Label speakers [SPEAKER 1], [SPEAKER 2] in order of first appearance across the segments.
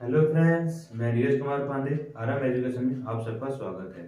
[SPEAKER 1] Hello friends, मैं नीरज कुमार पांडे आराम education में आप सबका स्वागत है।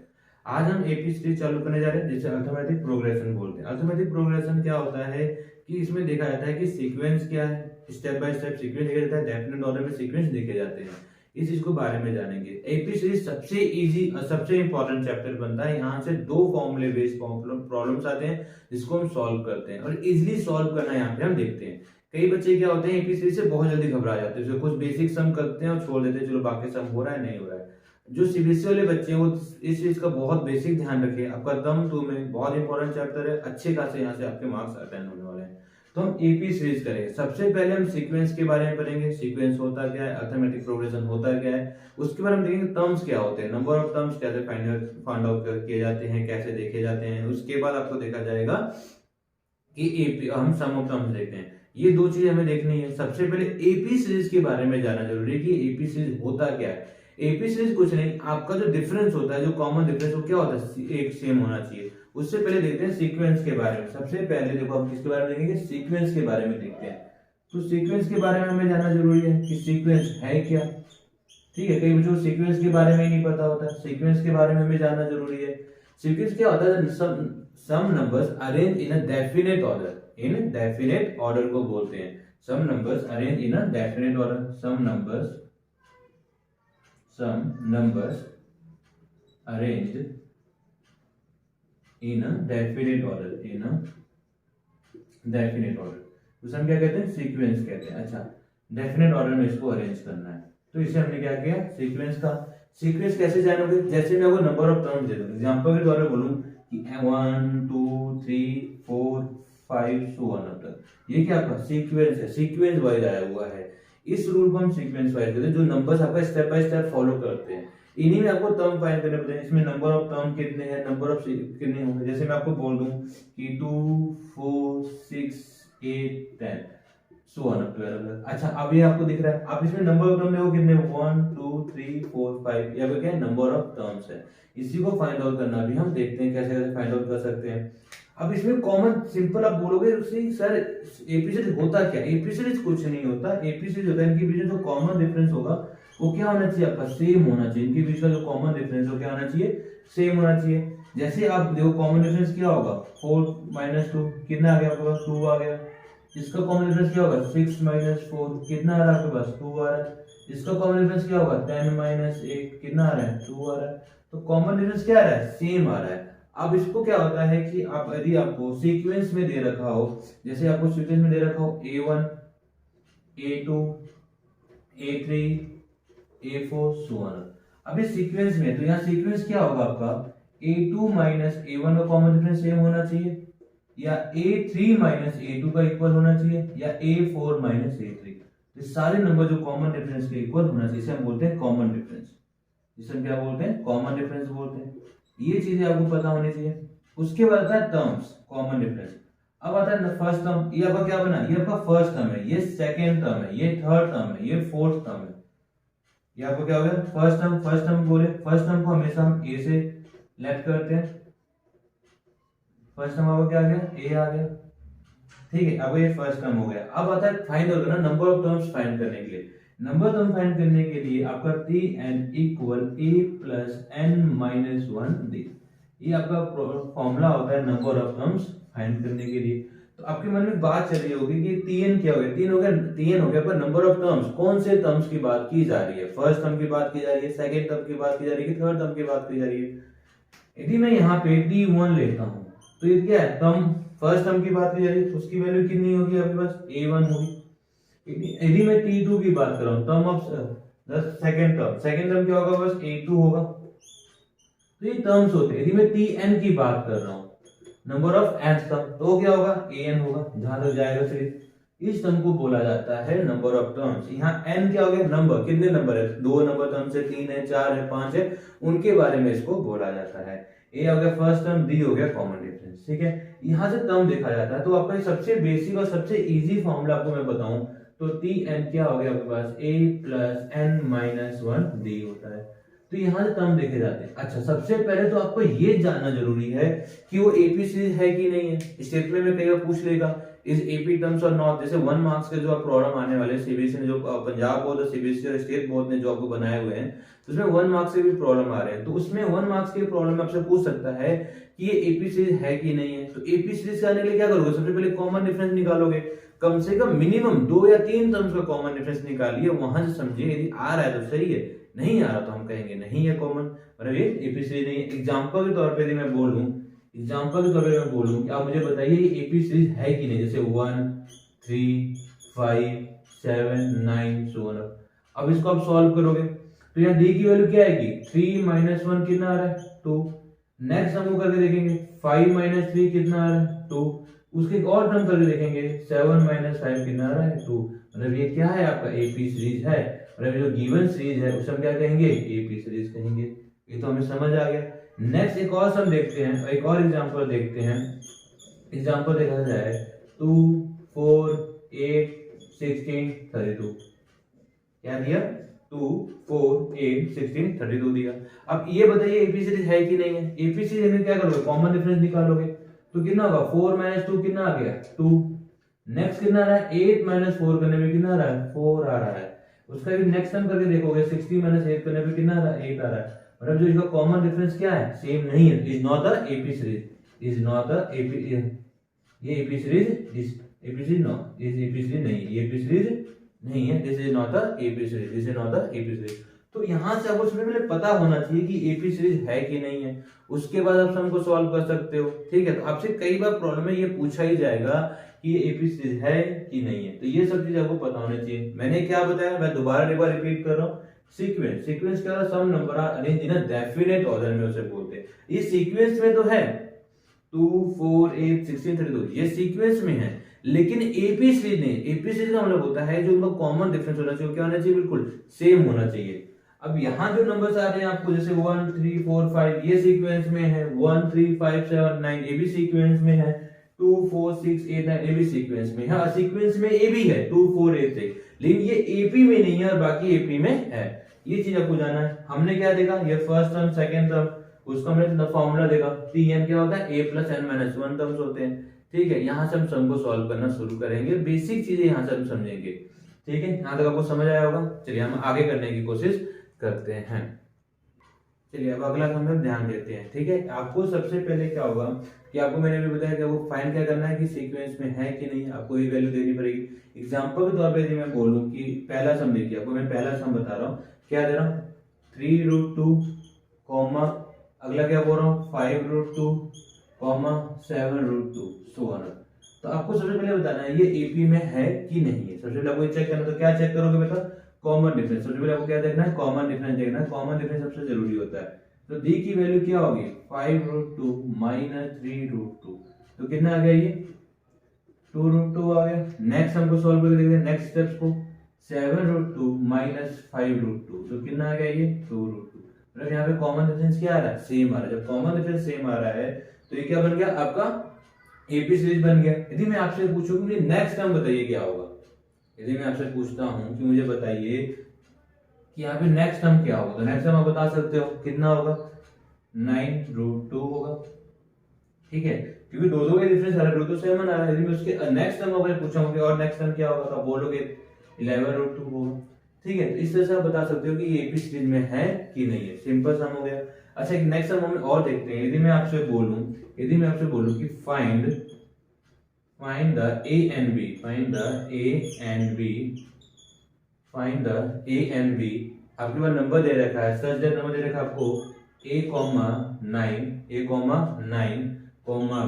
[SPEAKER 1] आज हम एपी सीरीज चालू करने जा रहे हैं जिसे अर्थमेटिक प्रोग्रेशन बोलते हैं। अर्थमेटिक प्रोग्रेशन क्या होता है कि इसमें देखा जाता है कि सीक्वेंस क्या है, स्टेप बाय स्टेप सीक्वेंस देखा जाता है, डेफिनेट ऑर्डर में सीक्वेंस देखे जाते हैं। इस चीज को बारे में जानेंगे। एपी सीरीज सबसे इजी और सबसे इंपॉर्टेंट चैप्टर बनता है। यहाँ से दो फॉर्मूले बेस्ड प्रॉब्लम्स आते हैं जिसको हम सॉल्व करते हैं और इजिली सॉल्व करना यहाँ पे हम देखते हैं। कई बच्चे क्या होते हैं एपी सीरीज से बहुत जल्दी घबरा जाते हैं, कुछ बेसिक सम करते हैं और छोड़ देते हैं, चलो बाकी सम हो रहा है नहीं हो रहा है। जो सीबीएसई वाले बच्चे हैं वो इस चीज का बहुत बेसिक ध्यान रखें। आपका दम टू में बहुत इंपॉर्टेंट चैप्टर है, अच्छे खासे यहाँ से आपके मार्क्स अटेंड होने वाले हैं। तो हम एपी सीरीज करेंगे। सबसे पहले हम सीक्वेंस के बारे में पढ़ेंगे, सीक्वेंस होता क्या है, अर्थमेटिक प्रोग्रेशन होता क्या है। उसके बाद हम देखेंगे टर्म्स क्या होते हैं, नंबर ऑफ टर्म्स कैसे फाइंड आउट किए जाते हैं, कैसे देखे जाते हैं। उसके बाद आपको देखा जाएगा कि एपी हम सम ऑफ टर्म्स देखते हैं। ये दो चीज हमें देखनी है। सबसे पहले एपी सीरीज के बारे में जानना जरूरी है कि एपी सीरीज होता क्या है। एपी सीरीज कुछ नहीं, आपका जो डिफरेंस होता है, जो कॉमन डिफरेंस वो क्या होता है, एक सेम होना चाहिए। उससे पहले देखते हैं सीक्वेंस के बारे में। सबसे पहले देखो हम किसके बारे में देखेंगे, सीक्वेंस के बारे में देखते हैं। तो सीक्वेंस के बारे में हमें जानना जरूरी है कि सीक्वेंस है क्या। ठीक है, कई बच्चों को सीक्वेंस के बारे में ही नहीं पता होता। सीक्वेंस के बारे में हमें जानना जरूरी है। सीक्वेंस क्या होता है, some numbers arrange in a definite order. In definite order को बोलते हैं some numbers arrange in a definite order. Some numbers arranged in a definite order. In a definite order उसे हम क्या कहते हैं, सीक्वेंस कहते हैं। अच्छा, डेफिनेट ऑर्डर में इसको अरेंज करना है, तो इसे हमने क्या किया, सीक्वेंस का। सीक्वेंस कैसे जानोगे, जैसे मैं आपको नंबर ऑफ टर्म्स दे दूं, एग्जांपल के द्वारा बोलूं कि 1 2 3 4 5 सो ऑन अप तक, ये क्या आपका सीक्वेंस है, सीक्वेंस वाइज आया हुआ है। इस रूल को हम सीक्वेंस वाइज कहते हैं, जो नंबर्स आपका स्टेप बाय स्टेप फॉलो करते हैं। इन्हीं में आपको टर्म फाइंड करने पड़ते हैं। इसमें नंबर ऑफ टर्म कितने हैं, नंबर ऑफ कितने होंगे। जैसे मैं आपको बोल दूं कि 2 4 6 8 10 सो ऑन अप टू 11। अच्छा, अब ये आपको दिख रहा है, आप इसमें नंबर ऑफ टर्म देखो कितने, 1 2 3 4 5, यहाँ पे क्या है, नंबर ऑफ टर्म्स है। इसी को फाइंड आउट करना भी हम देखते हैं कैसे कैसे फाइंड आउट कर सकते हैं। अब इसमें कॉमन सिंपल आप बोलोगे सर एपी सीरीज होता क्या, एपी सीरीज कुछ नहीं होता। एपी सीरीज होता है इनके बीच में जो कॉमन डिफरेंस होगा वो क्या होना चाहिए, आपका सेम होना चाहिए। इनके बीच का जो कॉमन डिफरेंस हो क्या होना चाहिए, सेम होना चाहिए। जैसे आप देखो कॉमन डिफरेंस क्या होगा, 4 - 2 कितना आ गया आपके पास, 2 आ गया। इसका कॉमन डिफरेंस क्या होगा, 6 - 4 कितना आ रहा है आपके पास, 2 आ रहा है। इसका कॉमन डिफरेंस क्या होगा, 10 - 8 कितना आ रहा है, 2 आ रहा है। तो कॉमन डिफरेंस क्या आ रहा है, सेम आ रहा है। अब इसको क्या होता है कि आप यदि आपको सीक्वेंस में दे रखा हो, जैसे आपको सीक्वेंस में दे रखा हो A1 A2 A3 A4 so on. अब इस सीक्वेंस में, तो यहाँ सीक्वेंस क्या होगा आपका, A2 - A1 का कॉमन डिफरेंस सेम होना चाहिए, या A3 - A2 का इक्वल होना चाहिए, या A4 - A3। ये सारे नंबर जो कॉमन डिफरेंस के इक्वल होना चाहिए, इसे हम बोलते हैं कॉमन डिफरेंस। इसे हम क्या बोलते हैं, कॉमन डिफरेंस बोलते हैं। ये चीजें आपको पता होनी चाहिए। उसके बाद आता है टर्म्स, कॉमन डिफरेंस। अब आता है फर्स्ट टर्म, ये आपका क्या बना, ये आपका फर्स्ट टर्म है, ये सेकंड टर्म है, ये थर्ड टर्म है, ये फोर्थ टर्म है। ये आपको क्या हो गया, फर्स्ट टर्म। फर्स्ट टर्म बोले, फर्स्ट टर्म को हमेशा हम ए से लेफ्ट करते हैं। फर्स्ट टर्म आपका क्या आ गया, ए आ गया। ठीक है, अब ये फर्स्ट टर्म हो गया। अब आता है फाइंड आउट करना, नंबर ऑफ टर्म्स फाइंड करने के लिए। नंबर टर्म फाइंड करने के लिए आपका Tn equal a plus n minus 1 d, ये आपका फॉर्मूला होता है नंबर ऑफ टर्म्स फाइंड करने के लिए। तो आपके मन में बात चल रही होगी कि Tn क्या हो गया, Tn हो गया, पर नंबर ऑफ टर्म्स कौन से टर्म्स की बात की जा रही है, फर्स्ट टर्म की बात की जा रही है, सेकंड टर्म की बात की जा रही है, थर्ड टर्म की बात की जा रही है। यदि मैं यहाँ पे T1 लेता हूँ तो ये क्या है, टर्म फर्स्ट टर्म की बात की जा रही है, उसकी वैल्यू कितनी होगी आपके पास, A1 होगी। यदि मैं T2 की बात कर रहा हूं, टर्म ऑफ सेकंड टर्म क्या होगा, बस A2 होगा। तो ये टर्म्स होते हैं। यदि मैं Tn की बात कर रहा हूं, नंबर ऑफ nth टर्म, तो क्या होगा, An होगा, जहां तक जाएगा सिर्फ। इस टर्म को बोला जाता है नंबर ऑफ टर्म्स। यहाँ n क्या हो गया, नंबर, कितने नंबर है, 2 नंबर टर्म्स है, 3 है, 4 है, 5 है, उनके बारे में इसको बोला जाता है। ए हो गया फर्स्ट टर्म, डी हो गया कॉमन डिफरेंस। ठीक है, यहाँ से टर्म देखा जाता है। तो आपका सबसे बेसिक और सबसे इजी फॉर्मूला आपको मैं बताऊं तो Tn क्या हो गया आपके पास, a plus n minus 1 d होता है। तो यहाँ से टर्म देखे जाते हैं। अच्छा, सबसे पहले तो आपको ये जानना जरूरी है कि वो एपी सीरीज है कि नहीं है। स्टेटमेंट में कई बार पूछ लेगा इज एपी टर्म्स और नॉट। जैसे 1 मार्क्स के जो प्रॉब्लम आने वाले सीबीएसई ने, जो पंजाब बोर्ड और सीबीएसई और स्टेट बोर्ड ने जो आपको बनाए हुए हैं, तो उसमें 1 मार्क्स के भी प्रॉब्लम आ रहे हैं। तो उसमें 1 मार्क्स के प्रॉब्लम आपसे पूछ सकता है कि ये एपी सीरीज है कि नहीं है। तो एपी सीरीज आने के लिए क्या करोगे, सबसे पहले कॉमन डिफरेंस निकालोगे। कम से कम मिनिमम 2 या 3 टर्म्स का कॉमन डिफरेंस निकालिए, वहां से समझिए। यदि आ रहा है तो सही है, नहीं आ रहा तो हम कहेंगे नहीं है कॉमन, मतलब ये एपी सीरीज नहीं है। एग्जांपल के तौर पे यदि मैं बोलूं, एग्जांपल के तौर पे मैं बोलूं कि आप मुझे बताइए ये एपी सीरीज है कि नहीं। जैसे 1 3 5 7 9 सो ऑन। अब इसको आप सॉल्व करोगे तो यहाँ डी की वैल्यू क्या आएगी, 3 - 1 कितना आ रहा है, 2। नेक्स्ट हम करके देखेंगे 5 - 3 कितना आ रहा है, 2। उसके एक और टर्म करके देखेंगे 7 - 5 कितना आ रहा है, 2। मतलब ये क्या है, आपका एपी सीरीज है। मतलब जो गिवन सीरीज है उसे हम क्या कहेंगे, एपी सीरीज कहेंगे। ये तो हमें समझ आ गया। नेक्स्ट एक और सम देखते हैं, एक और एग्जांपल देखते हैं। एग्जांपल देखा जाए 2 4 8 16 32। क्या दिया, 2 4 8 16 32 दिया। अब ये बताइए एपी सीरीज है कि नहीं है। एपी सीरीज में क्या करोगे, कॉमन डिफरेंस निकालोगे। तो कितना होगा, 4 - 2 कितना आ गया, 2। नेक्स्ट कितना आ रहा है, 8 - 4 करने में कितना आ रहा है, 4 आ रहा है। उसका भी नेक्स्ट टर्म करके देखोगे 60 - 8 करने में कितना आ रहा है, 8 आ रहा है। मतलब जो इसका कॉमन डिफरेंस क्या है, सेम नहीं है। Is not the AP series, is not the AP, ये AP series, is AP series no, is AP series नहीं, ये एपी सीरीज नहीं है। This is not the AP series, this is not the AP series. तो यहां से आपको सबसे पहले पता होना चाहिए कि एपी सीरीज है कि नहीं है। उसके बाद आप सम को सॉल्व कर सकते हो, ठीक है। तो आपसे कई बार प्रॉब्लम में ये पूछा ही जाएगा कि ये एपी सीरीज है कि नहीं है। तो ये सब चीज आपको पता होनी चाहिए। मैंने क्या बताया, मैं दोबारा एक बार रिपीट कर रहा हूँ। सीक्वेंस, सीक्वेंस क्या होता है, some number are arranged in a definite order में उसे बोलते हैं। ये सीक्वेंस में तो है 2 4 8 16 32, ये सीक्वेंस में है। लेकिन एपी सीरीज नहीं। एपी सीरीज का मतलब होता है जो उनका कॉमन डिफरेंस होना चाहिए, क्या होना चाहिए, बिल्कुल सेम होना चाहिए। अब यहाँ जो नंबर्स आ रहे हैं आपको, जैसे 1 3 4 5 ये सीक्वेंस में है, 1 3 5 7 9 ये भी सीक्वेंस में है, 2 4 6 8 9 ये भी सीक्वेंस में है। सीक्वेंस में ए भी है 2 4 8 6, लेकिन ये एपी में नहीं है और बाकी एपी में है। ये चीज आपको जाना है। हमने क्या देखा, ये फर्स्ट टर्म सेकंड टर्म, उसका हमने फॉर्मूला देखा, Tn क्या होता है, a + n - 1 टर्म्स होते हैं, ठीक है। यहाँ से हम सम को सॉल्व करना शुरू करेंगे, बेसिक चीजें यहाँ से हम समझेंगे, ठीक है। यहाँ तक आपको समझ आया होगा। चलिए हम आगे करने की कोशिश करते हैं। चलिए अब अगला सम में ध्यान देते हैं, ठीक है। आपको सबसे पहले क्या होगा कि आपको मैंने भी बताया कि वो फाइंड क्या करना है कि सीक्वेंस में है कि नहीं, आपको ये वैल्यू देनी पड़ेगी। एग्जांपल के तौर पे यदि मैं बोलूं कि पहला सम देखिए, आपको मैं पहला सम बता रहा हूँ, क्या दे रहा हूँ, 3√2 कॉमा, अगला क्या बोल रहा हूँ 5√2 कॉमा 7√2 सो ऑन। तो आपको सबसे पहले बताना है ये एपी में है कि नहीं है। सबसे पहले आपको चेक करना, तो क्या चेक करोगे बेटा, कॉमन डिफरेंस। सबसे पहले आपको क्या देखना है, कॉमन डिफरेंस देखना है। कॉमन डिफरेंस सबसे जरूरी होता है। तो डी की वैल्यू क्या होगी, 5√2 - 3√2, तो कितना आ गया, ये 2√2 आ गया। नेक्स्ट हमको सॉल्व करके देखते हैं नेक्स्ट स्टेप्स को, 7√2 - 5√2, तो कितना आ गया, ये 2√2। मतलब यहाँ पे कॉमन डिफरेंस क्या आ रहा है, सेम आ रहा है। जब कॉमन डिफरेंस सेम आ रहा है तो ये क्या बन गया, आपका एपी सीरीज बन गया। यदि मैं आपसे पूछूं कि मुझे नेक्स्ट टर्म बताइए क्या होगा, यदि मैं आपसे पूछता हूं कि मुझे बताइए कि यहाँ पे नेक्स्ट टर्म क्या होगा, तो नेक्स्ट टर्म आप बता सकते हो कितना होगा, 9√2 होगा, ठीक है। क्योंकि दो के डिफरेंस आ रहा है, रूट तो 7 आ रहा है। यदि मैं उसके नेक्स्ट टर्म अगर पूछूंगा और नेक्स्ट टर्म क्या होगा, तो आप बोलोगे 11√2 होगा, ठीक है। तो इस तरह से आप बता सकते हो कि ये एपी सीरीज में है कि नहीं है। सिंपल सम हो गया। अच्छा एक नेक्स्ट सम हम और देखते हैं। यदि मैं आपसे बोलूं कि find the a and b, find the a and b, आपके पास नंबर दे रखा है, सच दैट नंबर दे रखा है आपको a, 9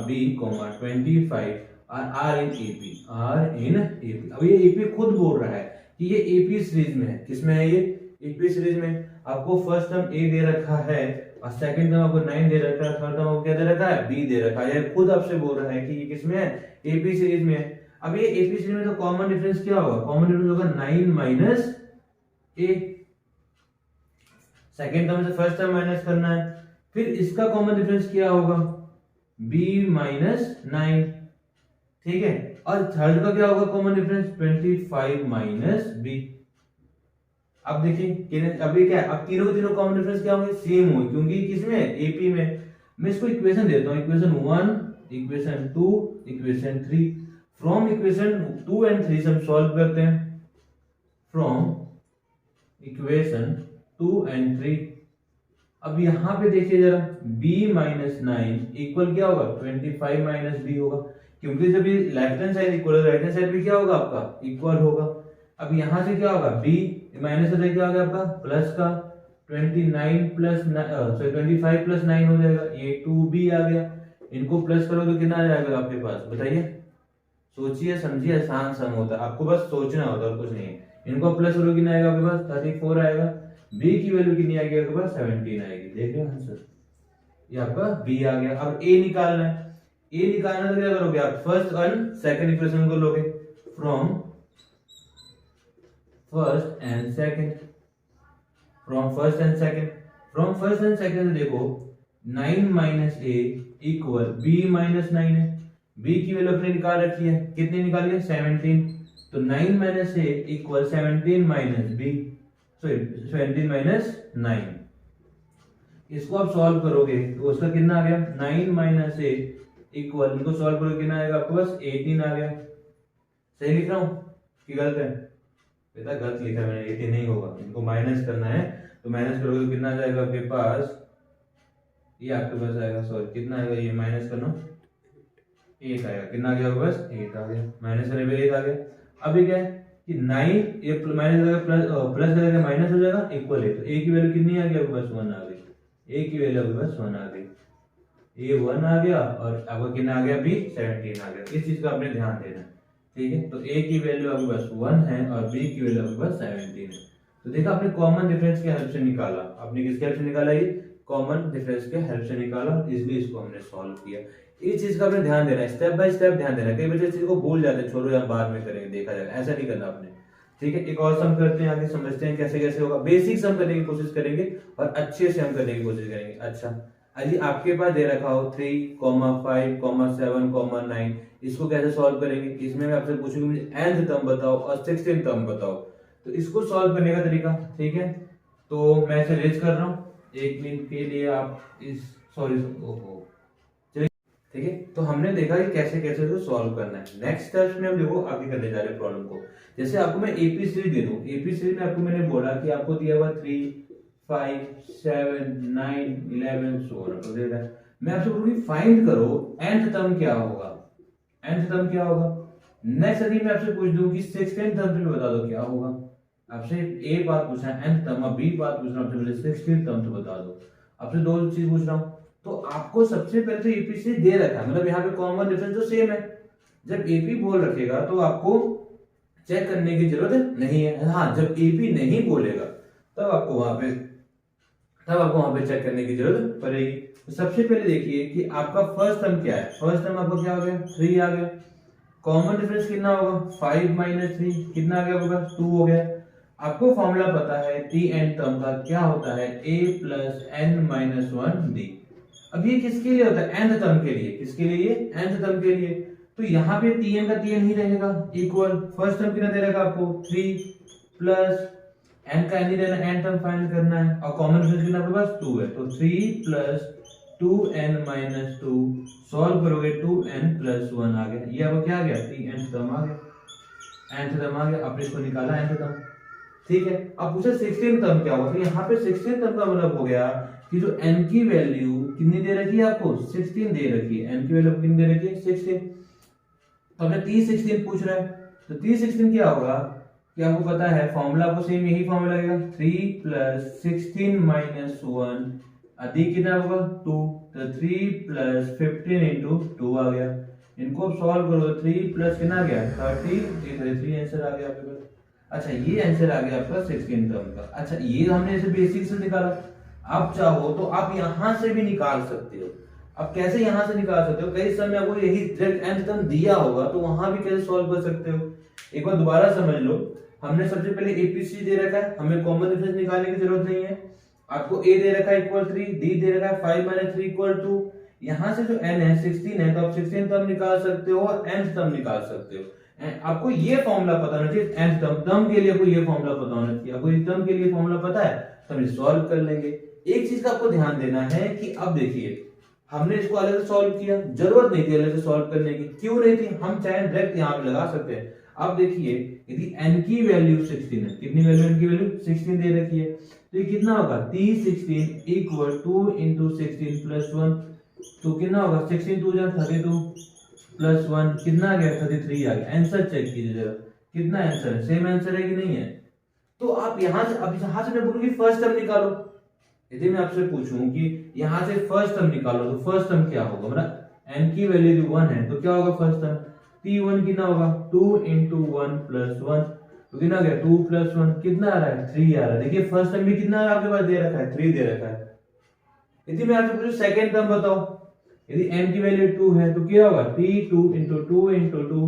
[SPEAKER 1] b, 25 are in AP। अब ये AP खुद बोल रहा है कि ये AP सीरीज में है। किसमें है ये, AP सीरीज में। आपको फर्स्ट टर्म A दे रखा है और सेकंड टर्म आपको 9 दे रखा है, थर्ड टर्म आपको क्या दे रखा है, B दे रखा है। ये खुद आपसे बोल रहा है कि ये किसमें है, AP सीरीज में है। अब ये AP सीरीज में तो कॉमन डिफरेंस क्या होगा, कॉमन डिफरेंस होगा 9 - A। सेकंड टर्म से फर्स्ट टर्म माइनस करना है, फिर इसका कॉमन डिफरेंस क्या होगा, B - 9, ठीक है। और थर्ड का क्या होगा कॉमन डिफरेंस, 25 - B। अब देखिए अभी क्या है, अब तीनों के तीनों कॉमन डिफरेंस क्या होंगे, सेम होंगे, क्योंकि किसमें, एपी में। मैं इसको इक्वेशन देता हूँ, equation 1, equation 2, equation 3। From equation 2 and 3 से हम सॉल्व करते हैं, फ्रॉम इक्वेशन 2 एंड 3। अब यहाँ पे देखिए जरा, b माइनस 9 इक्वल क्या होगा, 25 माइनस बी होगा, क्योंकि जब ये लेफ्ट हैंड साइड इक्वल है, राइट हैंड साइड भी क्या होगा आपका, इक्वल होगा। अब यहाँ से क्या होगा, b माइनस से क्या होगा आपका, प्लस का 29 प्लस 25 प्लस 9 हो जाएगा, ये 2b आ गया। इनको प्लस करो तो कितना आ जाएगा आपके पास, बताइए, सोचिए समझिए, आसान सम होता है, आपको बस सोचना होता है और कुछ नहीं है। इनको प्लस करो कितना आएगा आपके पास, 34 आएगा। b की वैल्यू कितनी आएगी आपके पास, 17 आएगी। देख रहे हो आंसर, ये आपका b आ गया। अब a निकालना है, a निकालना तो क्या करोगे आप, फर्स्ट एंड सेकंड इक्वेशन को लोगे, from first and second, from first and second, from first and second देखो, 9 minus a equal b minus 9 है। b की वैल्यू अपने निकाल रखी है, कितनी निकाली है, 17। तो 9 minus a equal 17 minus b, sorry 17 minus 9। इसको आप सॉल्व करोगे तो उसका कितना आ गया, 9 माइनस a इक्वल, इनको सॉल्व करोगे कितना आएगा आपके पास, 18 आ गया। सही लिख रहा हूं कि गलत है, बेटा गलत लिखा मैंने, 18 नहीं होगा, इनको माइनस करना है, तो माइनस करोगे तो कितना आ जाएगा आपके पास, ये आपके पास आएगा, सॉरी कितना आएगा, ये माइनस करना 8 आएगा, कितना आ गया आपके पास, 8 आ गया, माइनस करने पे 8 आ गया। अभी क्या है कि 9 ये माइनस हो जाएगा, प्लस हो जाएगा, माइनस हो जाएगा, इक्वल है, तो a की वैल्यू कितनी आ गई आपके पास, 1 आ गई। a की वैल्यू आपके पास 1 आ गई, ये 1 आ गया, और आपका कितना आ गया, b 17 आ गया। इस चीज का आपने ध्यान देना है, ठीक है। तो a की वैल्यू आपके पास 1 है और b की वैल्यू आपके पास 17 है। तो देखा आपने कॉमन डिफरेंस के हेल्प से निकाला, आपने किसके हेल्प से निकाला, ये कॉमन डिफरेंस के हेल्प से निकाला, इसलिए इसको हमने सॉल्व किया। इस चीज का आपने ध्यान देना है, स्टेप बाय स्टेप ध्यान देना है, कई बच्चे इस चीज को भूल जाते हैं, छोड़ो या बाद में करेंगे, देखा जाएगा, ऐसा नहीं करना आपने, ठीक है। एक और सम करते हैं, आगे समझते हैं कैसे कैसे होगा। बेसिक सम करने की कोशिश करेंगे और अच्छे से हम करने की कोशिश करेंगे। अच्छा अजी आपके पास दे रखा हो 3, 5, 7, 9, इसको कैसे सॉल्व करेंगे, इसमें मैं आपसे पूछूंगी मुझे nth टर्म बताओ और 16th टर्म बताओ, तो इसको सॉल्व करने का तरीका, ठीक है। तो मैं इसे रेज कर रहा हूँ, 1 मिनट के लिए आप इस, सॉरी ओहो, चलिए ठीक है। तो हमने देखा कि कैसे कैसे इसको सॉल्व करना है। नेक्स्ट स्टेप्स में हम देखो आगे करने जा रहे हैं प्रॉब्लम को। जैसे आपको मैं एपी सीरीज दे दूं, एपी सीरीज में आपको मैंने बोला कि आपको दिया हुआ 3, 5, 7, 9, 11 सो ऑन दे रहा है, मैं आपसे बोलूंगी फाइंड करो nth टर्म क्या होगा, nth टर्म क्या होगा। नेक्स्ट यदि मैं आपसे पूछ दूं कि 16th टर्म पे बता दो क्या होगा, आपसे ए बात पूछना है nth टर्म, बी बात पूछना आपसे मुझे 16th टर्म से बता दो, आपसे दो चीज पूछ रहा हूं। तो आपको सबसे पहले तो एपी से दे रखा है, मतलब यहाँ पे कॉमन डिफरेंस तो सेम है। जब एपी बोल रखेगा तो आपको चेक करने की जरूरत नहीं है। हाँ जब एपी नहीं बोलेगा तब आपको वहां पे चेक करने की जरूरत पड़ेगी। तो सबसे पहले देखिए कि आपका फर्स्ट टर्म क्या है, फर्स्ट टर्म आपका क्या हो गया, 3 आ गया। कॉमन डिफरेंस कितना होगा, 5 माइनस 3 कितना आ गया होगा, 2 हो गया। आपको फॉर्मूला पता है टी एन टर्म का क्या होता है, a plus n minus 1 d. अब ये किसके लिए होता है, nth टर्म के लिए, किसके लिए, ये nth टर्म के लिए। तो यहाँ पे tn का tn ही रहेगा, इक्वल फर्स्ट टर्म कितना दे रखा आपको 3 प्लस n का n ही रहना, n टर्म फाइंड करना है, और कॉमन डिफरेंस कितना आपके पास 2 है, तो 3 प्लस 2n माइनस 2 सॉल्व करोगे 2n प्लस 1 आ गया। ये आपको क्या आ गया, tn टर्म आ गया, nth टर्म आ गया, आपने इसको निकाला nth टर्म, ठीक है। अब पूछे 16th टर्म क्या होगा, तो यहाँ पे 16th टर्म का मतलब हो गया कि जो n की वैल्यू कितनी दे रखी है आपको, 16 दे रखी है, n की वैल्यू कितनी दे रखी है, 16। तो हमें 316 पूछ रहा है, तो 316 क्या होगा कि आपको पता है फॉर्मूला, आपको सेम यही फॉर्मूला लगेगा, 3 प्लस 16 माइनस 1 अधिक कितना होगा 2, तो 3 प्लस 15 इंटू 2 आ गया। इनको सॉल्व करो, 3 प्लस कितना आ गया 30, 3 आंसर आ गया आपके पास। अच्छा ये आंसर आ गया आपका 16 टर्म का। अच्छा ये हमने इसे बेसिक से निकाला, आप चाहो तो आप यहां से भी निकाल सकते हो। अब कैसे यहां से निकाल सकते हो, कई समय आपको यही डायरेक्ट nth टर्म दिया होगा तो वहां भी कैसे सॉल्व कर सकते हो, एक बार दोबारा समझ लो। हमने सबसे पहले एपीसी दे रखा है, हमें कॉमन डिफरेंस निकालने की जरूरत नहीं है। आपको ए दे रखा है इक्वल 3, डी दे रखा है 5 माइनस 3 इक्वल 2। यहां से जो n है 16 है, तो आप 16 टर्म निकाल सकते हो और nth टर्म निकाल सकते हो। आपको ये फॉर्मूला पता होना चाहिए, nth टर्म के लिए आपको ये फॉर्मूला पता होना चाहिए। आपको इस टर्म के लिए फॉर्मूला पता है तो हम सॉल्व कर लेंगे। एक चीज का आपको ध्यान देना है कि अब देखिए हमने इसको अलग से सॉल्व किया, जरूरत नहीं थी अलग से सॉल्व करने की। क्यों नहीं थी? हम चाहे डायरेक्ट यहाँ पे लगा सकते हैं। अब देखिए यदि n की वैल्यू 16 है, कितनी वैल्यू n की वैल्यू 16 दे रखी है, तो ये कितना होगा T16 इक्वल 2 into 16 प्लस 1, तो कितना होगा 16 2 32 प्लस 1 कितना आ गया 33 आ गया। आंसर चेक कीजिए जरा, कितना आंसर है, सेम आंसर है कि नहीं है? तो आप यहां से, अब यहां से मैं बोलूंगी फर्स्ट टर्म निकालो। यदि मैं आपसे पूछूं कि यहां से फर्स्ट टर्म निकालो तो फर्स्ट टर्म क्या होगा, मतलब n की वैल्यू 1 है तो क्या होगा फर्स्ट टर्म, T1 कितना होगा 2 into 1 plus 1, तो कितना आ गया 2 plus 1 कितना आ रहा है 3 आ रहा है। देखिए फर्स्ट टर्म भी कितना आपके पास दे रखा है 3 दे रखा है। यदि मैं आपसे पूछूं सेकंड टर्म बताओ, यदि n की वैल्यू 2 है तो क्या होगा T2 into 2 into 2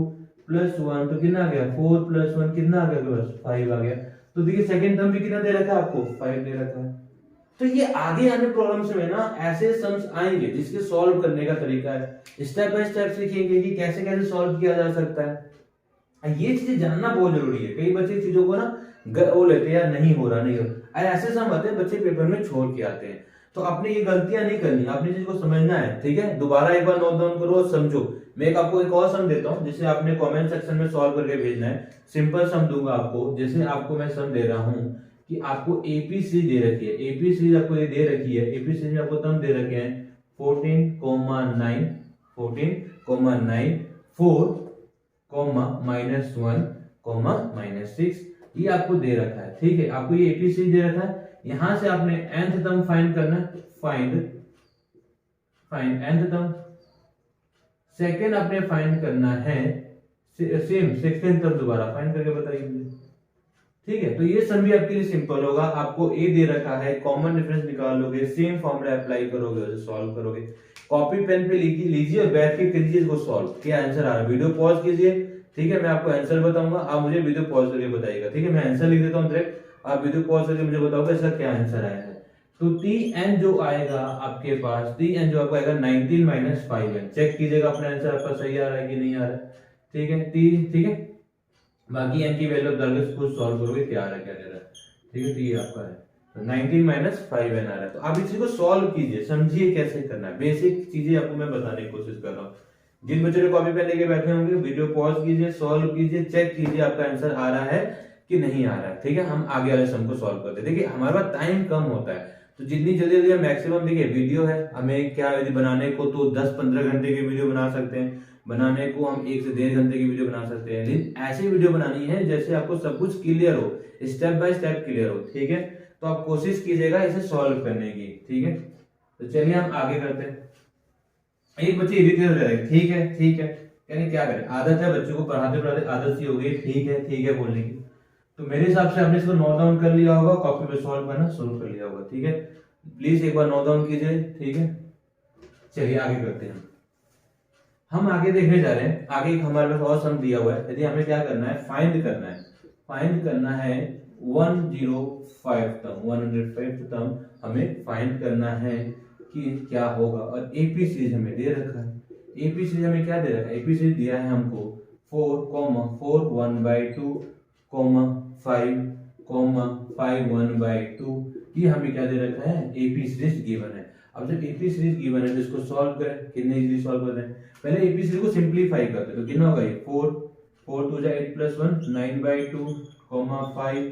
[SPEAKER 1] plus 1, तो कितना आ गया 4 plus 1 कितना आ गया बस 5 आ गया। तो देखिए सेकंड टर्म भी कितना दे रखा है आपको 5 दे रखा है। तो ये आगे आने प्रॉब्लम्स में ना ऐसे सम्स आएंगे जिसके सॉल्व करने का तरीका है, स्टेप बाय स्टेप सीखेंगे कि कैसे कैसे सॉल्व किया जा सकता है। ये चीजें जानना बहुत जरूरी है। कई बच्चे चीजों को ना वो लेते हैं, नहीं हो रहा नहीं हो रहा, ऐसे सम आते हैं बच्चे पेपर में छोड़ के आते हैं। तो आपने ये गलतियां नहीं करनी, आपने चीज को समझना है, ठीक है। दोबारा एक बार नोट डाउन करो और समझो। मैं एक आपको एक और सम देता हूं जिसे आपने कमेंट सेक्शन में सॉल्व करके भेजना है। सिंपल सम दूंगा आपको, जैसे आपको मैं सम दे रहा हूं कि आपको एपी सीरीज दे रखी है, एपी सीरीज आपको ये दे रखी है, एपी सीरीज में आपको टर्म दे रखे हैं 14,9 14,9 4, -1, -6, ये आपको दे रखा है, ठीक है। आपको ये एपी सीरीज दे रखा है। यहां से आपने nth टर्म फाइंड करना है, फाइंड nth टर्म। सेकंड आपने फाइंड करना है सेम सेकंड टर्म, दोबारा फाइंड करके बताइए मुझे, ठीक है। तो ये सम भी आपके लिए सिंपल होगा। आपको ए दे रखा है, कॉमन डिफरेंस निकाल लोगे, सेम फॉर्मूला अप्लाई करोगे और सॉल्व करोगे। कॉपी पेन पे लीजिए और बैठ के कीजिए इसको सॉल्व। क्या आंसर आ रहा है वीडियो पॉज कीजिए, ठीक है। मैं आपको आंसर बताऊंगा, आप मुझे वीडियो पॉज करके बताइएगा, ठीक है। मैं आंसर लिख देता हूं डायरेक्ट, आप वीडियो पॉज करके मुझे बताओगे इसका क्या आंसर आया है। तो Tn जो आएगा आपके पास, Tn जो आपको आएगा 19 - 5n। चेक कीजिएगा अपना आंसर आपका सही आ रहा है कि नहीं आ रहा है, ठीक है। ठीक है, बाकी n की वैल्यू डालकर इसको सॉल्व करोगे क्या आ रहा है क्या दे रहा है, ठीक है। तो ये आपका है तो 19 - 5n आ रहा है। तो आप इस चीज को सॉल्व कीजिए, समझिए कैसे करना है। बेसिक चीजें आपको मैं बताने की कोशिश कर रहा हूँ। जिन बच्चों ने कॉपी पेन लेके बैठे होंगे वीडियो पॉज कीजिए, सॉल्व कीजिए, चेक कीजिए आपका आंसर आ रहा है कि नहीं आ रहा है, ठीक है। हम आगे वाले सम को सॉल्व करते हैं। देखिए हमारे पास टाइम कम होता है, तो जितनी जल्दी जल्दी मैक्सिमम, देखिए वीडियो है हमें क्या यदि बनाने को तो 10-15 घंटे की वीडियो बना सकते हैं, बनाने को हम 1 से 1.5 घंटे की वीडियो बना सकते हैं। लेकिन ऐसी वीडियो बनानी है जैसे आपको सब कुछ क्लियर हो, स्टेप बाय स्टेप क्लियर हो, ठीक है। तो आप कोशिश कीजिएगा इसे सॉल्व करने की, ठीक है। तो चलिए हम आगे करते हैं। एक बच्चे इरिटेट हो जाएंगे, ठीक है यानी क्या करें, आदत है बच्चों को पढ़ाते पढ़ाते आदत सी हो गई ठीक है बोलने की। तो मेरे हिसाब से आपने इसको नोट डाउन कर लिया होगा, कॉपी पे सॉल्व करना शुरू कर लिया होगा, ठीक है। प्लीज एक बार नोट डाउन कीजिए, ठीक है। चलिए आगे करते हैं। हम आगे देखने जा रहे हैं, आगे हमारे पास और सम दिया हुआ है। यदि हमें क्या करना है, फाइंड करना है 105 टर्म हमें फाइंड करना है कि क्या होगा। और एपी सीरीज हमें दे रखा है, एपी सीरीज हमें क्या दे रखा है, एपी सीरीज दिया है हमको 4, 1/2, 5, 5, 1/2। ये हमें क्या दे रखा है, एपी सीरीज गिवन है। अब जब एपी सीरीज गिवन है तो इसको सॉल्व करें, कितने इजीली सॉल्व करते हैं। पहले एपी सीरीज को सिंपलीफाई करते हैं, तो कितना होगा ये 4 2 8 + 1 9/2, 5,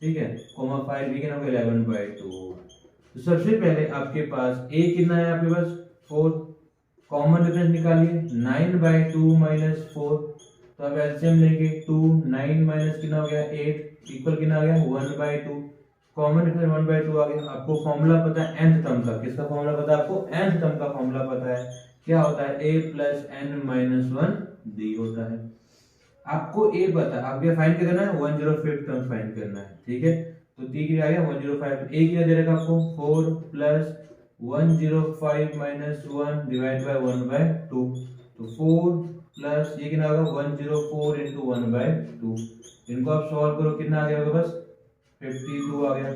[SPEAKER 1] ठीक है, 5 भी कितना होगा 11/2। तो सबसे पहले आपके पास a कितना है, आपके पास 4, कॉमन डिफरेंस निकालिए 9/2 - 4, तो अब एलसीएम लेंगे 2 9 माइनस कितना हो गया 8 इक्वल कितना आ गया 1/2, कॉमन डिफरेंस 1/2 आ गया। आपको फॉर्मूला पता है nth टर्म का, किसका फॉर्मूला पता है आपको, nth टर्म का फॉर्मूला पता है, क्या होता है a + n - 1 d होता है। आपको a पता है, आपको फाइंड करना है 105 टर्म फाइंड करना है, ठीक है। तो t क्या आ गया 105, a क्या दे रखा आपको 4 + 105 - 1 डिवाइड बाय 1/2, तो 4 प्लस ये कितना होगा 104 × 1/2। इनको आप सॉल्व करो, कितना आ गया आपके पास 52 आ गया।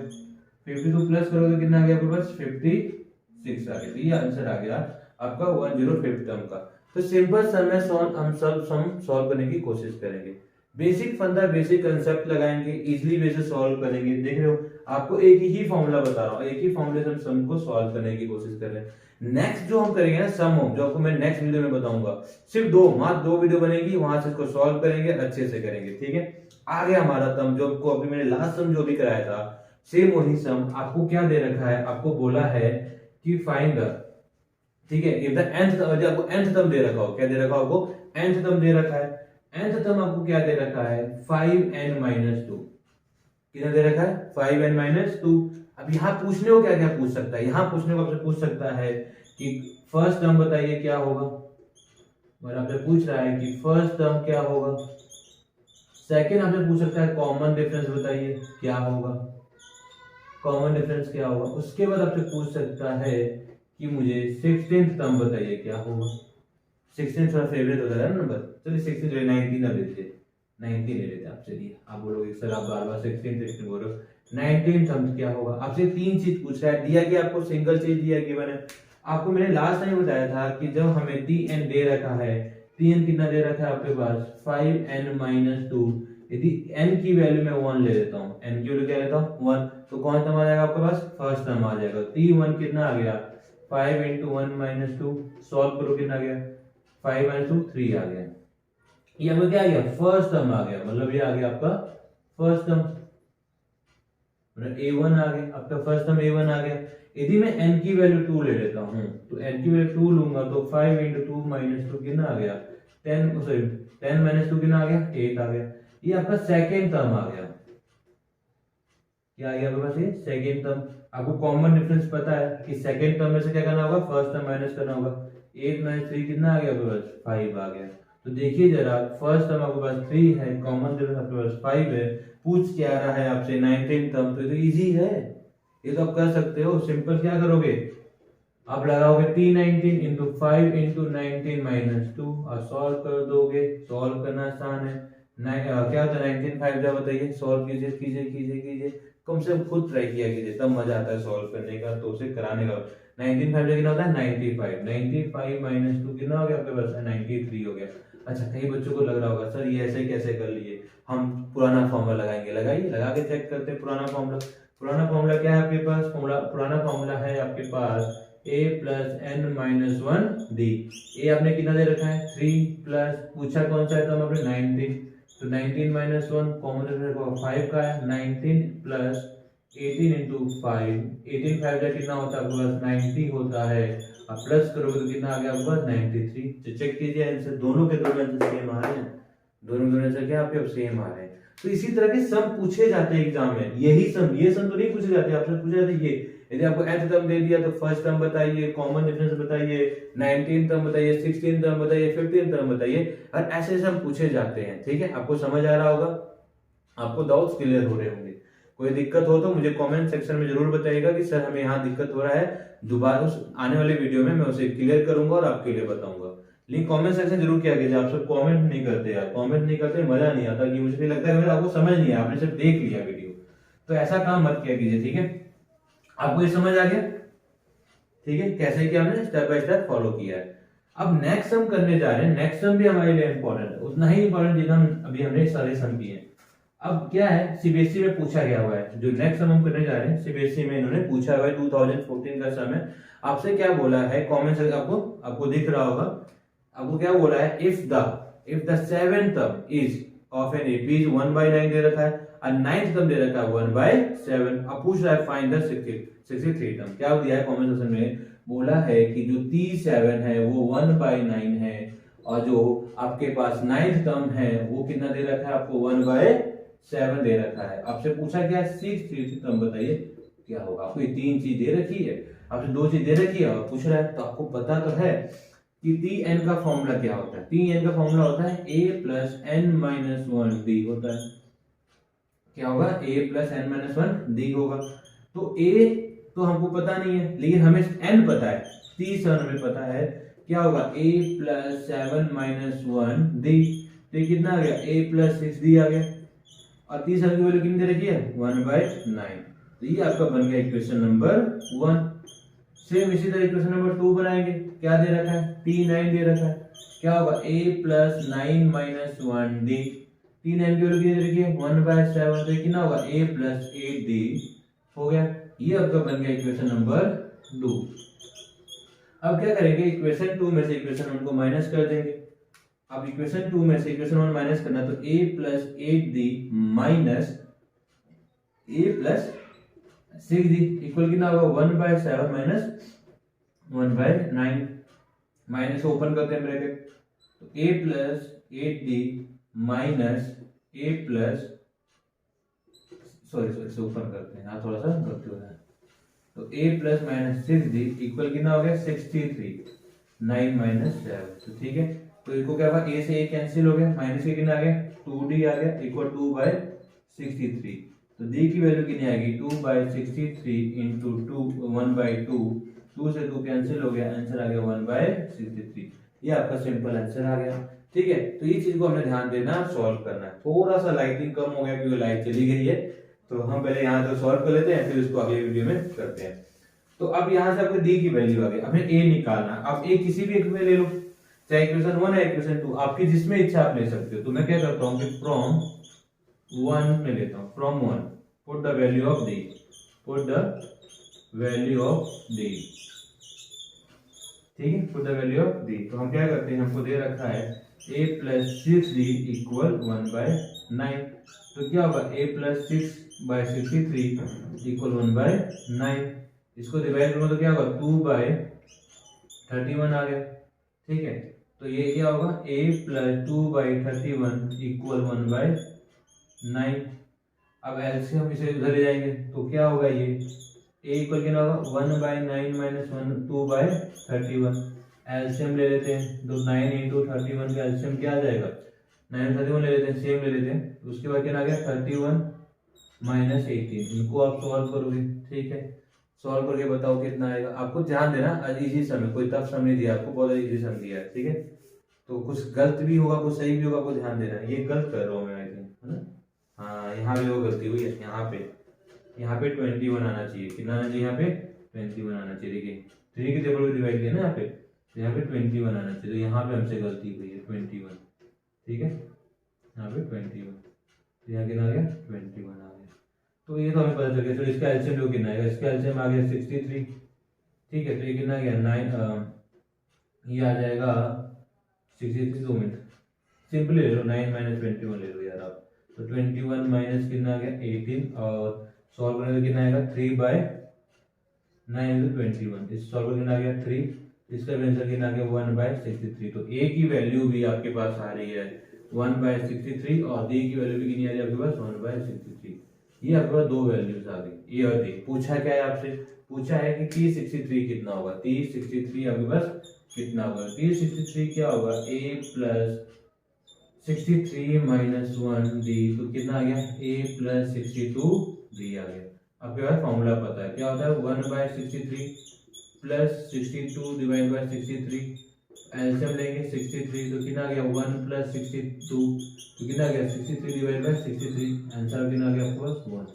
[SPEAKER 1] 52 प्लस करोगे कितना आ गया आपके पास 56 आ गया। तो ये आंसर आ गया आपका 105 टर्म का। तो सिंपल सम में हम सब सम सॉल्व करने की कोशिश करेंगे। बेसिक फंडा बेसिक कंसेप्ट लगाएंगे, इजीली वे से सॉल्व करेंगे। देख रहे हो आपको एक ही फॉर्मूला बता रहा हूँ, एक ही फॉर्मूले से हम सम को सॉल्व करने की कोशिश कर रहे हैं। नेक्स्ट जो हम करेंगे ना सम जो आपको मैं नेक्स्ट वीडियो में बताऊंगा, सिर्फ मात्र दो वीडियो बनेगी, वहां से इसको सॉल्व करेंगे, अच्छे से करेंगे। ठीक है, आ गया हमारा सम जो आपको अभी मैंने लास्ट सम जो भी कराया था, सेम वही सम। आपको क्या दे रखा है, आपको बोला है कि फाइंड द, ठीक है, इफ द nth, आपको nth टर्म दे रखा हो, क्या दे रखा हो, आपको nth टर्म दे रखा है। nth टर्म आपको क्या दे रखा है, 5n-2। कितना दे रखा है, 5n-2। अब यहाँ पूछने को क्या क्या पूछ सकता है, यहाँ पूछने को आपसे पूछ सकता है कि फर्स्ट टर्म बताइए क्या होगा, और आपसे पूछ रहा है कि फर्स्ट टर्म क्या होगा। सेकंड आपसे पूछ सकता है कॉमन डिफरेंस बताइए क्या होगा, कॉमन डिफरेंस क्या होगा। उसके बाद आपसे पूछ सकता है कि मुझे 16th टर्म बताइए क्या होगा। 16 थोड़ा फेवरेट होता है ना नंबर, चलिए 16 19 ना लेते, 19 ले लेते आपसे। दिए आप बोलोगे सर आप बार बार 16 बोल रहे हो, 19 टर्म क्या होगा। आपसे तीन चीज पूछ रहा है, दिया कि आपको सिंगल चीज दिया गिवन है। आपको मैंने लास्ट टाइम बताया था कि जब हमें tn दे रखा है, tn कितना दे रखा है आपके पास 5n-2, यदि n की वैल्यू मैं 1 ले लेता हूँ, n की वैल्यू क्या लेता हूँ 1, तो कौन टर्म आ जाएगा आपके पास, फर्स्ट टर्म आ जाएगा। t1 कितना आ गया 5 × 1 - 2, सॉल्व करो कितना आ गया 5 - 2 3 आ गया। ये आपका क्या आ गया, फर्स्ट टर्म आ गया, मतलब ये आ गया आपका फर्स्ट टर्म, मतलब a1 आ गया आपका फर्स्ट टर्म, a1 आ गया। यदि मैं n की वैल्यू 2 ले लेता हूं, तो n की वैल्यू 2 लूंगा तो 5 × 2 - 2 कितना आ गया 10, सॉरी 10 - 2 कितना आ गया 8 आ गया। ये आपका सेकेंड टर्म आ गया, क्या आ गया आपके पास, ये सेकेंड टर्म। आपको कॉमन डिफरेंस पता है कि सेकेंड टर्म में से क्या करना होगा, फर्स्ट टर्म माइनस करना होगा। 8 - 3 कितना आ गया आपके पास 5 आ गया। तो देखिए जरा, फर्स्ट टर्म आपके पास 3 है, कॉमन डिफरेंस आपके पास 5 है, पूछ क्या रहा है आपसे 19 टर्म, तो इजी है, ये तो आप कर सकते हो। सिंपल क्या करोगे, आप लगाओगे t19 × 5 × 19 - 2 और सॉल्व कर दोगे। सॉल्व करना आसान है, क्या होता है 19 5 जा बताइए, सॉल्व कीजिए कीजिए कीजिए कीजिए, कम से कम खुद ट्राई किया कीजिए, तब मजा आता है सॉल्व करने का, तो उसे कराने का। 19 5 कितना होता है 95, 95 - 2 कितना हो गया आपके पास 93 हो गया। अच्छा, कई बच्चों को लग रहा होगा सर ये ऐसे कैसे कर लिए, हम पुराना फॉर्मूला लगाएंगे, लगाइए, लगा के चेक करते हैं पुराना फॉर्मूला। पुराना फॉर्मूला क्या है आपके पास, पुराना फॉर्मूला है आपके पास a + n-1 d। a आपने कितना दे रखा है 3 प्लस, पूछा कौन सा है तो आपने 19, तो 19 - 1 कॉमन डिफरेंस 5 का है, 19 प्लस 18 × 5, 18 5 का कितना होता है आपके पास 90 होता है, अब प्लस करोगे तो कितना आ गया आपके पास 93। तो चेक कीजिए आंसर, दोनों के दोनों आंसर सेम आ रहे हैं, दोनों दोनों आंसर क्या आपके सेम आ रहे हैं। तो इसी तरह के सम पूछे जाते हैं एग्जाम में, यही सम, ये सम तो नहीं पूछे जाते, आपसे पूछे जाते ये, यदि आपको nth टर्म दे दिया तो फर्स्ट टर्म बताइए, कॉमन डिफरेंस बताइए, 19 टर्म बताइए, 16 टर्म बताइए, 15 टर्म बताइए, और ऐसे सम पूछे जाते हैं। ठीक है, आपको समझ आ रहा होगा, आपको डाउट्स क्लियर हो रहे होंगे। कोई दिक्कत हो तो मुझे कमेंट सेक्शन में जरूर बताइएगा कि सर हमें यहाँ दिक्कत हो रहा है, दोबारा उस आने वाले वीडियो में मैं उसे क्लियर करूंगा और आपके लिए बताऊंगा। लेकिन कमेंट सेक्शन जरूर किया कीजिए, आप सब कमेंट नहीं करते यार, कमेंट नहीं करते मजा नहीं आता, कि मुझे लगता है आपको समझ नहीं आया, आपने सिर्फ देख लिया वीडियो, तो ऐसा काम मत किया कीजिए। ठीक है, आपको ये समझ आ गया, ठीक है, कैसे किया हमने स्टेप बाय स्टेप फॉलो किया है। अब नेक्स्ट सम करने जा रहे हैं, नेक्स्ट सम भी हमारे लिए इंपॉर्टेंट है, उतना ही इंपॉर्टेंट जितना अभी हमने सारे सम किए हैं। अब क्या है, सीबीएसई में पूछा गया हुआ है, जो नेक्स्ट सम हम करने जा रहे हैं सीबीएसई में इन्होंने पूछा हुआ है, 2014 का सम है। आपसे क्या बोला है, कमेंट से आपको दिख रहा होगा, आपको क्या बोला है, if the seventh term is of an AP 1/9 दे रखा है, और नाइन्थ टर्म दे रखा है 1/7। अब पूछ रहा है फाइंड द 63 टर्म। क्या दिया है कमेंट सेक्शन में, बोला है कि जो 37 है वो 1/9 है, और जो आपके पास नाइन्थ टर्म है वो कितना दे रखा है आपको 1/7 दे रखा है। आपसे पूछा क्या 63 टर्म बताइए क्या होगा। आपको ये तीन चीज दे रखी है, आपसे दो चीज दे रखी है और पूछ रहा है, तो आपको पता तो है कि tn का फॉर्मूला क्या होता है। tn का फॉर्मूला होता है a + n - 1 d होता है। क्या होगा, a + n - 1 d होगा। तो a तो हमको पता नहीं है, लेकिन हमें n पता है, 37 हमें पता है, क्या होगा a + 7 - 1 d, तो कितना आ गया a + 6d आ गया, और 37 की वैल्यू कितनी दे रखी है 1/9। तो ये आपका बन गया इक्वेशन नंबर 1। सेम इसी तरह इक्वेशन नंबर 2 बनाएंगे, क्या दे रखा है t9 दे रखा है, क्या होगा a plus 9 minus 1d, 3n की वैल्यू कितनी देखिए 1/7, तो कितना होगा a प्लस 8d हो गया। ये आपका बन गया इक्वेशन नंबर 2। अब क्या करेंगे, इक्वेशन 2 में से इक्वेशन 1 को माइनस कर देंगे। अब इक्वेशन 2 में से इक्वेशन 1 माइनस करना, तो a plus 8d minus a plus 6d equal कितना होगा 1/7 माइनस 1/9, माइनस ओपन करते हैं ब्रैकेट, तो a plus 8d minus a plus sorry open करते हैं, यहाँ थोड़ा सा गलती हो रहा है, तो a plus minus 6d equal कितना हो गया 63, 9 माइनस 7, तो ठीक है। तो इसको क्या होगा, a से a कैंसिल हो गया, माइनस के कितना आ गया 2d आ गया इक्वल 2/63, तो d की वैल्यू कितनी आएगी 2/63 इंटू 1/2, 2 से 2 कैंसिल हो गया, आंसर आ गया 1/63। ये आपका सिंपल आंसर आ गया, ठीक है। तो ये चीज को हमने ध्यान देना, सॉल्व करना है। थोड़ा सा लाइटिंग कम हो गया क्योंकि लाइट चली गई है, तो हम पहले यहाँ तो सॉल्व कर लेते हैं, फिर उसको अगले वीडियो में करते हैं। तो अब यहाँ से आपको d की वैल्यू आ गई, हमें a निकालना। अब a किसी भी एक में ले लो, चाहे इक्वेशन 1 है इक्वेशन 2, आपकी जिसमें इच्छा आप ले सकते हो। तो मैं क्या करता हूँ कि फ्रॉम 1 में लेता हूँ, from 1 put the value of d, put the value of d, ठीक है, put the value of d। तो हम क्या करते हैं, हमको दे रखा है a प्लस 6d इक्वल 1/9, तो क्या होगा a प्लस 6/63 इक्वल 1/9, इसको डिवाइड करो तो क्या होगा 2/31 आ गया, ठीक है। तो ये क्या होगा a प्लस 2/31 इक्वल 1/9। अब एलसीएम इसे उधर ले जाएंगे तो क्या होगा, ये a इक्वल कितना होगा 1/9 माइनस 1, 2/31। एलसीएम ले लेते हैं, तो 9 इंटू 31 का एलसीएम क्या आ जाएगा 9 31 ले लेते हैं, सेम ले लेते हैं। उसके बाद क्या आ गया 31 माइनस 18, इनको आप सॉल्व करोगे, ठीक है। सॉल्व करके बताओ कितना आएगा। आपको ध्यान देना, आज इजी सम, कोई टफ सम नहीं दिया आपको, बहुत इजी सम दिया है, ठीक है। तो कुछ गलत भी होगा कुछ सही भी होगा, आपको ध्यान देना। ये गलत कर रहा हूँ मैं, आई थिंक, है ना, हाँ यहाँ भी वो गलती हुई है, यहाँ पे 21 आना चाहिए, कितना आना चाहिए यहाँ पे 21 आना चाहिए। देखिए 3 के टेबल में डिवाइड किया ना यहाँ पे, तो यहाँ पे 21 आना चाहिए, तो यहाँ पे हमसे गलती हुई है 21, ठीक है, यहाँ पे 21, तो यहाँ कितना आ गया 21 आ गया। तो ये तो हमें पता चल गया। तो इसका एलसीएम जो कितना आएगा, इसका एलसीएम आ गया 63, ठीक है। तो ये कितना आ गया 9, ये आ जाएगा 63, 2 मिनट सिंपल ले लो, 9 माइनस 21 ले लो यार आप, तो 21 माइनस कितना आ गया 18, और सॉल्व करने तो कितना आएगा 3/9 इंटू 21, इस सॉल्व करके कितना आ गया 3, इसका आंसर कितना आ गया 1/63। तो a की वैल्यू भी आपके पास आ रही है 1/63, और d की वैल्यू भी कितनी आ रही है आपके पास 1/63। ये आपके पास दो वैल्यूज आ गई, a और d। पूछा क्या है आपसे, पूछा है कि t63 कितना होगा, t63 आपके पास कितना होगा, t63 क्या होगा a प्लस 63 माइनस 1d, तो कितना आ गया a प्लस 62d आ गया। आपके पास फॉर्मूला पता है क्या होता है 1/63 प्लस 62 डिवाइड बाय 63, एलसीएम लेंगे 63, तो कितना आ गया 1 प्लस 62, तो कितना आ गया 63 डिवाइड बाय 63, आंसर कितना आ गया आपके पास 1।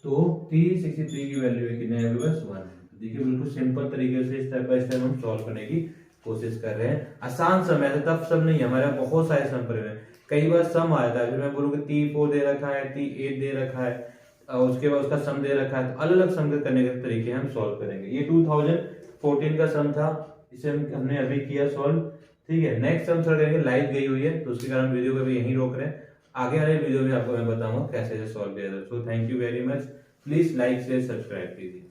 [SPEAKER 1] तो t63 की वैल्यू है कितना है आपके पास 1 है। देखिए बिल्कुल सिंपल तरीके से स्टेप बाय स्टेप हम सॉल्व करने की कोशिश कर रहे हैं। आसान सम है, टफ सम नहीं है, हमारे बहुत सारे सम पड़े हैं। कई बार सम आता है, फिर मैं बोलूँ कि t4 दे रखा है, t8 दे रखा है, और उसके बाद उसका सम दे रखा है, तो अलग अलग सम करने के तरीके हम सॉल्व करेंगे। ये 2014 का सम था, इसे हमने अभी किया सॉल्व, ठीक है। नेक्स्ट सम सॉल्व करेंगे, लाइट गई हुई है तो उसके कारण वीडियो को भी यहीं रोक रहे हैं। आगे वाले वीडियो में आपको मैं बताऊंगा कैसे से सॉल्व किया जाए। So thank you very much, please like share subscribe कीजिए।